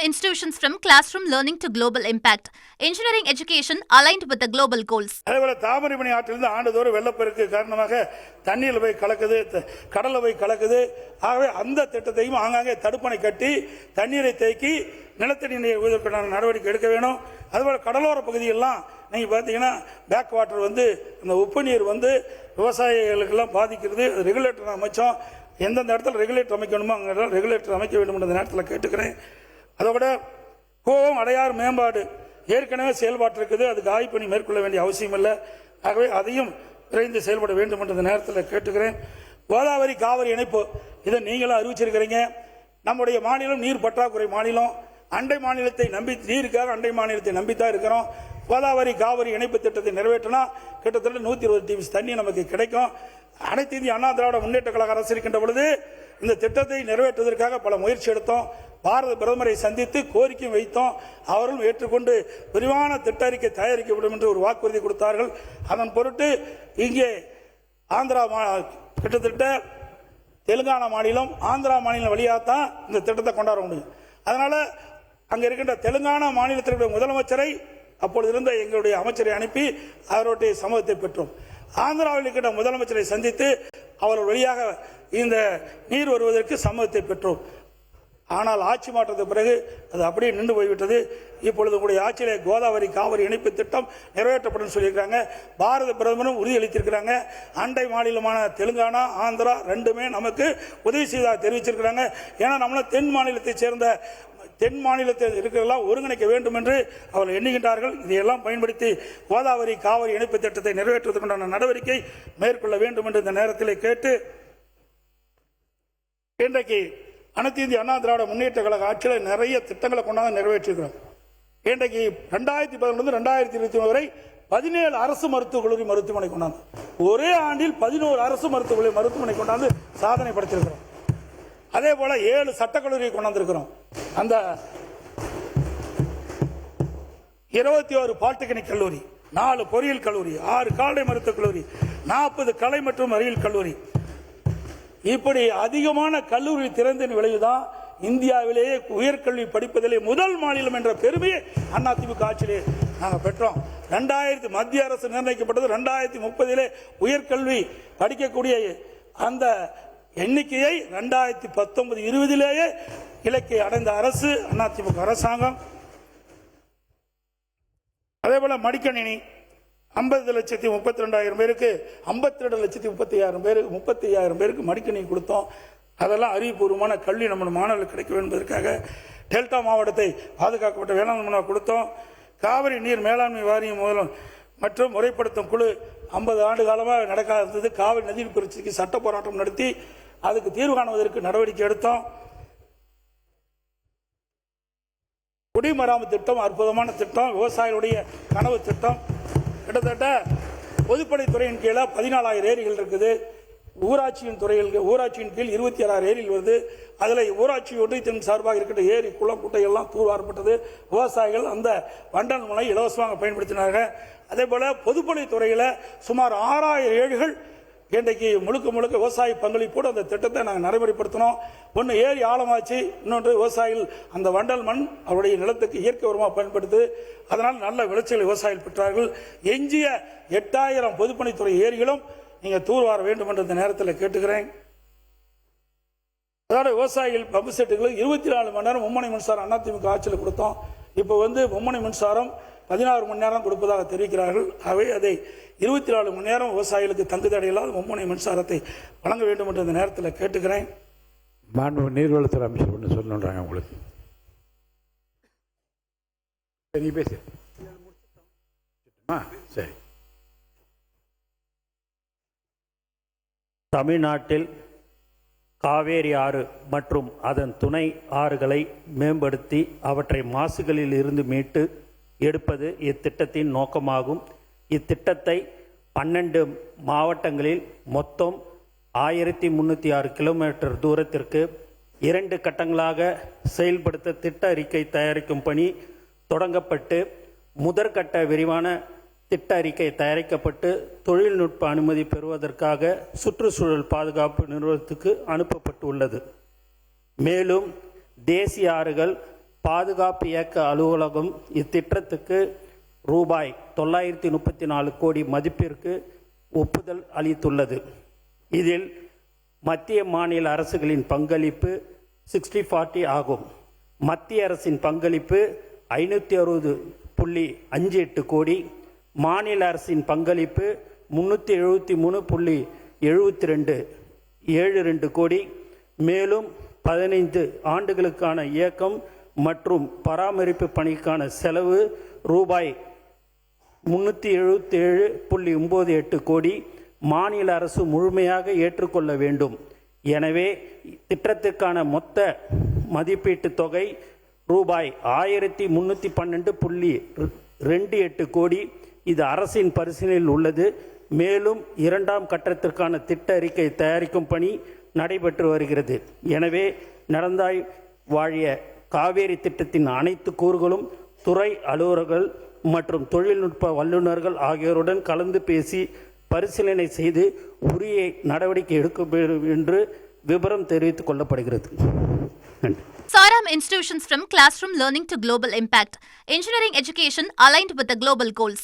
institutions from classroom learning to global impact. Engineering education aligned with the global goals. அதேபோல தாமிரபரணி ஆற்றிலிருந்து ஆண்டுதோறும் வெள்ளப்பெருக்கு காரணமாக தண்ணீர் போய் கலக்குது, கடல்ல போய் கலக்குது. ஆகவே அந்த திட்டத்தையும் ஆங்காங்கே தடுப்பணை கட்டி தண்ணீரை தேக்கி நிலத்தடி நீரை உயர்வதற்கான நடவடிக்கை எடுக்க வேணும். அதுபோல கடலோர பகுதியெல்லாம் நீங்க பார்த்தீங்கன்னா பேக் வாட்டர் அந்த உப்பு நீர் விவசாயிகளுக்கெல்லாம் பாதிக்கிறது. ரெகுலேட்டர் அமைச்சோம். எந்தெந்த இடத்துல ரெகுலேட்டர் அமைக்கணுமோ அங்கே ரெகுலேட்டர் அமைக்க வேண்டும் என்ற நேரத்தில் கேட்டுக்கிறேன். அதோட கோவம் அடையார் மேம்பாடு ஏற்கனவே செயல்பாட்டு இருக்குது. அதுக்கு ஆய்வு பணி மேற்கொள்ள வேண்டிய அவசியம் இல்லை. ஆகவே அதையும் விரைந்து செயல்பட வேண்டும் என்ற நேரத்தில் கேட்டுக்கிறேன். கோதாவரி காவிரி இணைப்பு இதை நீங்களும் அறிவிச்சிருக்கிறீங்க. நம்முடைய மாநிலம் நீர் பற்றாக்குறை மாநிலம். அண்டை மாநிலத்தை நம்பி நீருக்காக அண்டை மாநிலத்தை நம்பித்தான் இருக்கிறோம். கோதாவரி காவிரி இணைப்பு திட்டத்தை நிறைவேற்றினா கிட்டத்தட்ட 120 டிஎம்சி தண்ணி நமக்கு கிடைக்கும். அனைத்து இந்திய அண்ணா திராவிட முன்னேற்ற கழக அரசு இருக்கின்ற பொழுது இந்த திட்டத்தை நிறைவேற்றுவதற்காக பல முயற்சி எடுத்தோம். பாரத பிரதமரை சந்தித்து கோரிக்கை வைத்தோம். அவர்களும் ஏற்றுக்கொண்டு விரிவான திட்ட அறிக்கை தயாரிக்கப்படும் என்று ஒரு வாக்குறுதி கொடுத்தார்கள். அதன் பொருட்டு இங்கே ஆந்திரா கிட்டத்தட்ட தெலுங்கானா மாநிலம் ஆந்திரா மாநிலம் வழியாகத்தான் இந்த திட்டத்தை கொண்டாட முடியும். அதனால அங்க இருக்கின்ற தெலுங்கானா மாநிலத்தினுடைய முதலமைச்சரை அப்பொழுது இருந்த எங்களுடைய அமைச்சரை அனுப்பி அவருடைய சம்மதத்தை பெற்றோம். ஆந்திராவில் இருக்கின்ற முதலமைச்சரை சந்தித்து அவர்கள் வழியாக இந்த நீர் வருவதற்கு சம்மதத்தை பெற்றோம். ஆனால் ஆட்சி மாற்றத்துக்கு பிறகு அது அப்படியே நின்று போய்விட்டது. இப்பொழுது உங்களுடைய ஆட்சியிலே கோதாவரி காவிரி இணைப்பு திட்டம் நிறைவேற்றப்படும் சொல்லியிருக்காங்க. பாரத பிரதமரும் உறுதியளித்திருக்கிறாங்க. அண்டை மாநிலமான தெலுங்கானா ஆந்திரா ரெண்டுமே நமக்கு உதவி செய்ததாக தெரிவிச்சிருக்கிறாங்க. ஏன்னா நம்மள தென் மாநிலத்தில் இருக்கிறதெல்லாம் ஒருங்கிணைக்க வேண்டும் என்று அவர்கள் எண்ணுகின்றார்கள். இதையெல்லாம் பயன்படுத்தி கோதாவரி காவிரி இணைப்பு திட்டத்தை நிறைவேற்றுவதற்கான நடவடிக்கை மேற்கொள்ள வேண்டும் என்று இந்த நேரத்தில் கேட்டு, இன்றைக்கு அனைத்து இந்திய அண்ணா திராவிட முன்னேற்ற கழக ஆட்சியில் நிறைய திட்டங்களை கொண்டாந்து நிறைவேற்றிருக்கிறோம். இன்றைக்கு 2011 2021 வரை 17 அரசு மருத்துவக் கல்லூரி மருத்துவமனை கொண்டாந்து ஒரே ஆண்டில் 11 அரசு மருத்துவக் மருத்துவமனை கொண்டாந்து சாதனை படைத்திருக்கிறோம். அதே போல 7 சட்டக்கல்லூரியை கொண்டாந்திருக்கிறோம். அந்த 21 பாலிடெக்னிக் கல்லூரி, 4 பொறியியல் கல்லூரி, 6 கால்நடை மருத்துவக் கல்லூரி, 40 கலை மற்றும் அறிவியல் கல்லூரி, இப்படி அதிகமான கல்லூரி திறந்தின் விளைவுதான் இந்தியாவிலேயே உயர்கல்வி படிப்பதிலே முதல் மாநிலம் என்ற பெருமையை அதிமுக ஆட்சியிலே நாங்கள் பெற்றோம். 2000 மத்திய அரசு நிர்ணயிக்கப்பட்டது 2030 உயர்கல்வி படிக்கக்கூடிய அந்த எண்ணிக்கையை 2019-20 இலக்கை அடைந்த அரசு அதிமுக அரசாங்கம். அதே போல மடிக்கணினி 50,32,000 பேருக்கு 52,35,000 பேருக்கு மடிக்கணினி கொடுத்தோம். அதெல்லாம் அறிவுபூர்வமான கல்வி நம்ம மாணவர்களுக்கு கிடைக்க வேண்டும் என்பதற்காக டெல்டா மாவட்டத்தை பாதுகாக்கப்பட்ட வேளாண் கொடுத்தோம். காவிரி நீர் மேலாண்மை வாரியம் மற்றும் முறைப்படுத்தும் குழு 50 ஆண்டு காலமாக நடக்காது இருந்தது. காவிரி நதிநீர் பிரச்சனைக்கு சட்ட போராட்டம் நடத்தி அதுக்கு தீர்வு காணுவதற்கு நடவடிக்கை எடுத்தோம். குடிமராமத்து திட்டம் அற்புதமான திட்டம், விவசாயிகளுடைய கனவு திட்டம். கிட்டத்தட்ட பொதுப்பணித்துறையின் கீழே 14,000 ஏரிகள் இருக்குது. ஊராட்சியின் கீழ் 26 ஏரிகள் வருது. அதில் ஊராட்சி ஒன்றியத்தின் சார்பாக இருக்கின்ற ஏரி குளம் குட்டை எல்லாம் தூர்வாரப்பட்டது. விவசாயிகள் அந்த வண்டல் முனை இலவசமாக பயன்படுத்தினார்கள். அதே போல பொதுப்பணித்துறையில் சுமார் 6,000 ஏரிகள் இன்றைக்கு முழுக்க விவசாய பங்களிப்போடு அந்த திட்டத்தை நாங்கள் நடைமுறைப்படுத்தினோம். ஒன்று ஏரி ஆழமாச்சு, இன்னொன்று விவசாயிகள் அந்த வண்டல் மண் அவருடைய நிலத்துக்கு இயற்கை உரமாக பயன்படுத்து. அதனால் நல்ல விளைச்சல் விவசாயிகள் பெற்றார்கள். எஞ்சிய 8,000 பொதுப்பணித்துறை ஏரிகளும் நீங்க தூர்வார வேண்டும் என்ற இந்த நேரத்தில் கேட்டுக்கிறேன். அதோட விவசாயிகள் பம்பு செட்டுகளுக்கு 24 மணி நேரம் மும்முனை மின்சாரம் அதிமுக ஆட்சியில் கொடுத்தோம். இப்போ மும்முனை மின்சாரம் 16 மணி நேரம் கொடுப்பதாக தெரிவிக்கிறார்கள். அவை அதை 24 மணி நேரம் விவசாயிகளுக்கு தங்குதடையில்லாத மும்முனை மின்சாரத்தை வழங்க வேண்டும் என்ற இந்த நேரத்தில் கேட்டுக்கிறேன். மாண்பு நீர்வளத்துறை அமைச்சர் ஒன்று சொல்லணுன்றாங்க உங்களுக்கு. நீ பேசு. சரி. தமிழ்நாட்டில் காவேரி ஆறு மற்றும் அதன் துணை ஆறுகளை மேம்படுத்தி அவற்றை மாசுகளில் இருந்து மீட்டு எடுப்பது இத்திட்டத்தின் நோக்கமாகும். இத்திட்டத்தை 12 மாவட்டங்களில் மொத்தம் 1306 கிலோமீட்டர் தூரத்திற்கு 2 கட்டங்களாக செயல்படுத்த திட்ட அறிக்கை தயாரிக்கும் பணி தொடங்கப்பட்டு முதற்கட்ட விரிவான திட்ட அறிக்கை தயாரிக்கப்பட்டு தொழில்நுட்ப அனுமதி பெறுவதற்காக சுற்றுச்சூழல் பாதுகாப்பு நிறுவனத்துக்கு அனுப்பப்பட்டுள்ளது. மேலும் தேசிய ஆறுகள் பாதுகாப்பு இயக்க அலுவலகம் இத்திட்டத்துக்கு ரூபாய் 934 கோடி மதிப்பிற்கு ஒப்புதல் அளித்துள்ளது. இதில் மத்திய மாநில அரசுகளின் பங்களிப்பு 60-40 ஆகும். மத்திய அரசின் பங்களிப்பு 560.58 கோடி, மாநில அரசின் பங்களிப்பு 373.72 கோடி. மேலும் 15 ஆண்டுகளுக்கான இயக்கம் மற்றும் பராமரிப்பு பணிக்கான செலவு ரூபாய் 377.98 கோடி மாநில அரசு முழுமையாக ஏற்றுக்கொள்ள வேண்டும். எனவே திட்டத்திற்கான மொத்த மதிப்பீட்டு தொகை ரூபாய் 1312.28 கோடி. இது அரசின் பரிசீலனையில் உள்ளது. மேலும் இரண்டாம் கட்டத்திற்கான திட்ட அறிக்கை தயாரிக்கும் பணி நடைபெற்று வருகிறது. எனவே நடந்தாய் வாழிய காவேரி திட்டத்தின் அனைத்து கூறுகளும் துறை அலுவலர்கள் மற்றும் தொழில்நுட்ப வல்லுநர்கள் ஆகியோருடன் கலந்து பேசி பரிசீலனை செய்து உரிய நடவடிக்கை எடுக்க வேண்டும் என்று விபரம் தெரிவித்துக் கொள்ளப்படுகிறது. நன்றி. Saram institutions from classroom learning to global impact. Engineering education aligned with the global goals.